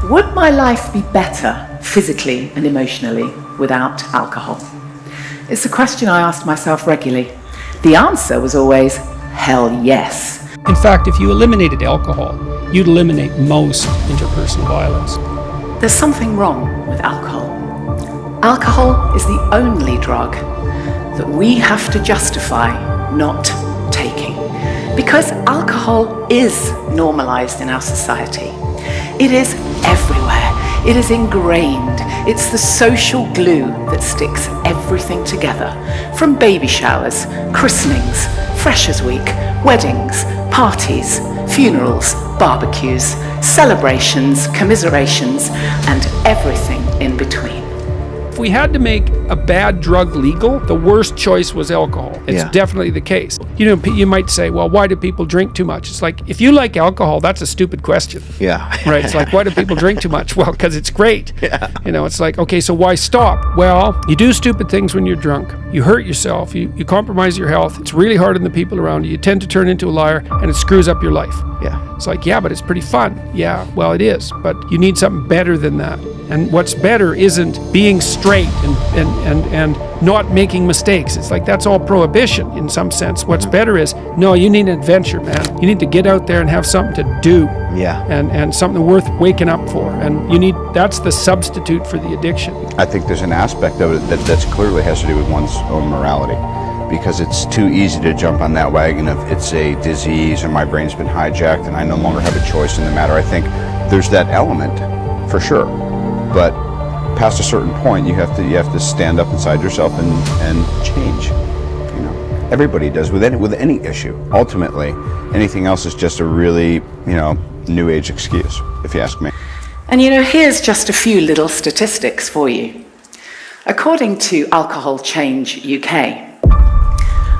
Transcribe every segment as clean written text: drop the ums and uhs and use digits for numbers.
Would my life be better physically and emotionally without alcohol? It's a question I asked myself regularly. The answer was always, hell yes. In fact, if you eliminated alcohol, you'd eliminate most interpersonal violence. There's something wrong with alcohol. Alcohol is the only drug that we have to justify not taking, because alcohol is normalized in our society. It is everywhere. It is ingrained. It's the social glue that sticks everything together, from baby showers, christenings, Freshers' Week, weddings, parties, funerals, barbecues, celebrations, commiserations, and everything in between. If we had to make a bad drug legal, the worst choice was alcohol. It's definitely the case. You know, you might say, well, why do people drink too much? It's like, if you like alcohol, that's a stupid question. Yeah. Right? It's like, why do people drink too much? Well, because it's great. Yeah. You know, it's like, okay, so why stop? Well, you do stupid things when you're drunk. You hurt yourself. You compromise your health. It's really hard on the people around you. You tend to turn into a liar, and it screws up your life. Yeah. It's like, yeah, but it's pretty fun. Yeah, well, it is. But you need something better than that. And what's better isn't being straight and not making mistakes. It's like, that's all prohibition in some sense. What's better is, no, you need an adventure, man. You need to get out there and have something to do. Yeah. And something worth waking up for. And that's the substitute for the addiction. I think there's an aspect of it that's clearly has to do with one's own morality, because it's too easy to jump on that wagon of it's a disease or my brain's been hijacked and I no longer have a choice in the matter. I think there's that element for sure, but past a certain point, you have to stand up inside yourself and change. You know, everybody does with any issue. Ultimately, anything else is just a really new age excuse, if you ask me. And here's just a few little statistics for you. According to Alcohol Change UK,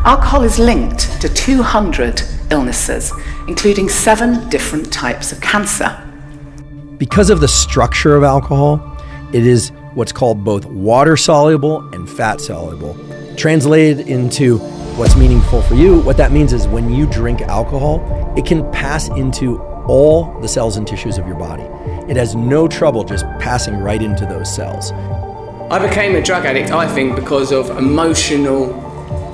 alcohol is linked to 200 illnesses, including 7 different types of cancer. Because of the structure of alcohol, it is what's called both water soluble and fat soluble. Translated into what's meaningful for you, what that means is when you drink alcohol, it can pass into all the cells and tissues of your body. It has no trouble just passing right into those cells. I became a drug addict, I think, because of emotional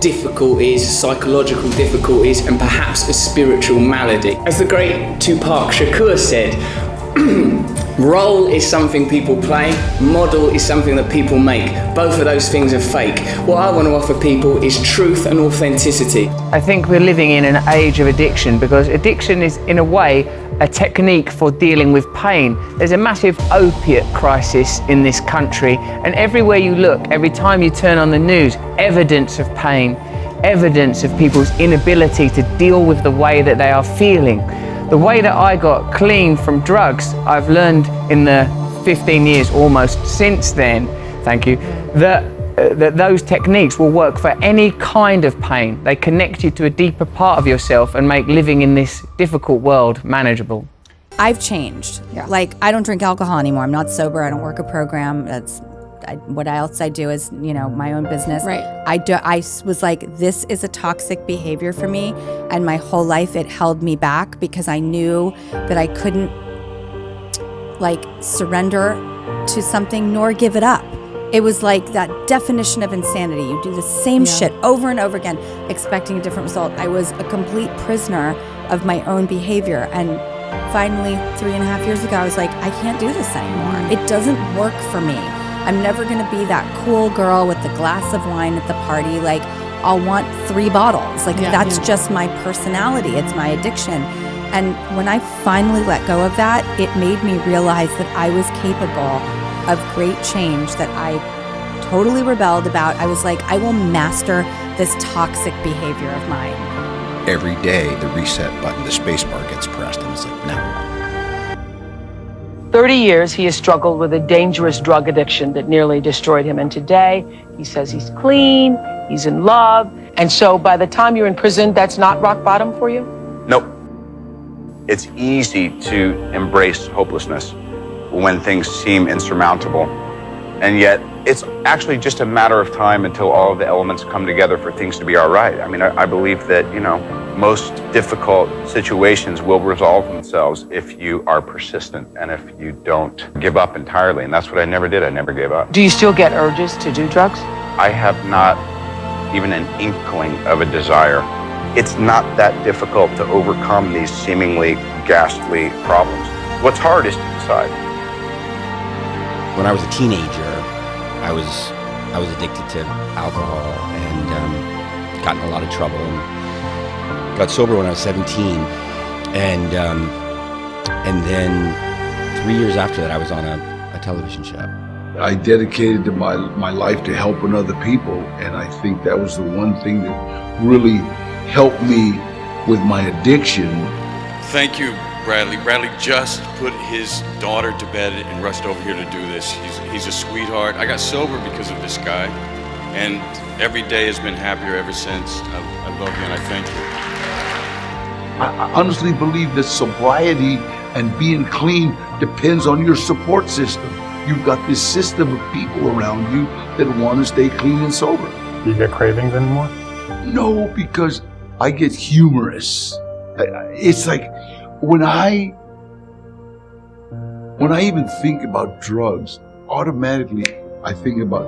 difficulties, psychological difficulties, and perhaps a spiritual malady. As the great Tupac Shakur said, role is something people play, model is something that people make. Both of those things are fake. What I want to offer people is truth and authenticity. I think we're living in an age of addiction, because addiction is, in a way, a technique for dealing with pain. There's a massive opiate crisis in this country, and everywhere you look, every time you turn on the news, evidence of pain, evidence of people's inability to deal with the way that they are feeling. The way that I got clean from drugs, I've learned in the 15 years almost since then, thank you, that those techniques will work for any kind of pain. They connect you to a deeper part of yourself and make living in this difficult world manageable. I've changed. Yeah. Like, I don't drink alcohol anymore. I'm not sober. I don't work a program. What else I do is, my own business. Right. I was like, this is a toxic behavior for me, and my whole life it held me back because I knew that I couldn't surrender to something nor give it up. It was like that definition of insanity. You do the same shit over and over again, expecting a different result. I was a complete prisoner of my own behavior, and finally 3.5 years ago, I was like, I can't do this anymore. It doesn't work for me. I'm never gonna be that cool girl with the glass of wine at the party. Like, I'll want 3 bottles. That's just my personality. It's my addiction. And when I finally let go of that, it made me realize that I was capable of great change that I totally rebelled about. I was like, I will master this toxic behavior of mine. Every day, the reset button, the space bar gets pressed, and it's like, now. 30 years he has struggled with a dangerous drug addiction that nearly destroyed him. And today he says he's clean, he's in love. And so by the time you're in prison, that's not rock bottom for you? Nope. It's easy to embrace hopelessness when things seem insurmountable. And yet it's actually just a matter of time until all of the elements come together for things to be all right. I mean, I believe that, most difficult situations will resolve themselves if you are persistent and if you don't give up entirely. And that's what I never did. I never gave up. Do you still get urges to do drugs? I have not even an inkling of a desire. It's not that difficult to overcome these seemingly ghastly problems. What's hard is to decide. When I was a teenager, I was addicted to alcohol and got in a lot of trouble and got sober when I was 17. And then 3 years after that, I was on a television show. I dedicated my life to helping other people, and I think that was the one thing that really helped me with my addiction. Thank you, Bradley. Bradley just put his daughter to bed and rushed over here to do this. He's a sweetheart. I got sober because of this guy, and every day has been happier ever since. I love you and I thank you. I honestly believe that sobriety and being clean depends on your support system. You've got this system of people around you that want to stay clean and sober. Do you get cravings anymore? No, because I get humorous. It's like when I even think about drugs, automatically I think about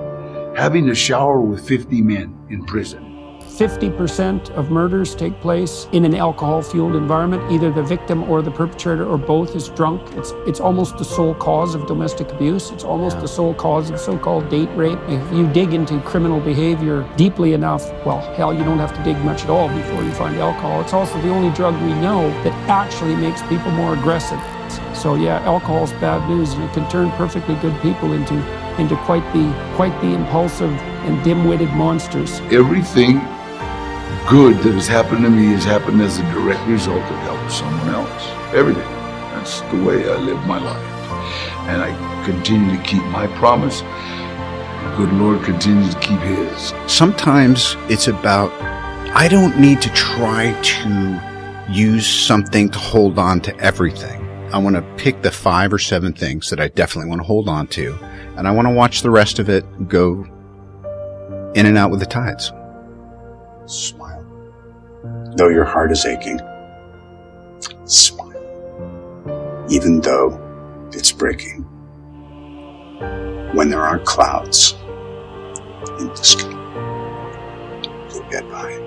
having a shower with 50 men in prison. 50% of murders take place in an alcohol-fueled environment. Either the victim or the perpetrator or both is drunk. It's almost the sole cause of domestic abuse. It's almost the sole cause of so-called date rape. If you dig into criminal behavior deeply enough, well, hell, you don't have to dig much at all before you find alcohol. It's also the only drug we know that actually makes people more aggressive. So yeah, alcohol's bad news, and it can turn perfectly good people into quite the impulsive and dim-witted monsters. Everything good that has happened to me has happened as a direct result of helping someone else. Everything. That's the way I live my life. And I continue to keep my promise. The good Lord continues to keep his. Sometimes it's about, I don't need to try to use something to hold on to everything. I want to pick the 5 or 7 things that I definitely want to hold on to, and I want to watch the rest of it go in and out with the tides. Smile. Though your heart is aching, smile. Even though it's breaking. When there aren't clouds in the sky, you'll get by.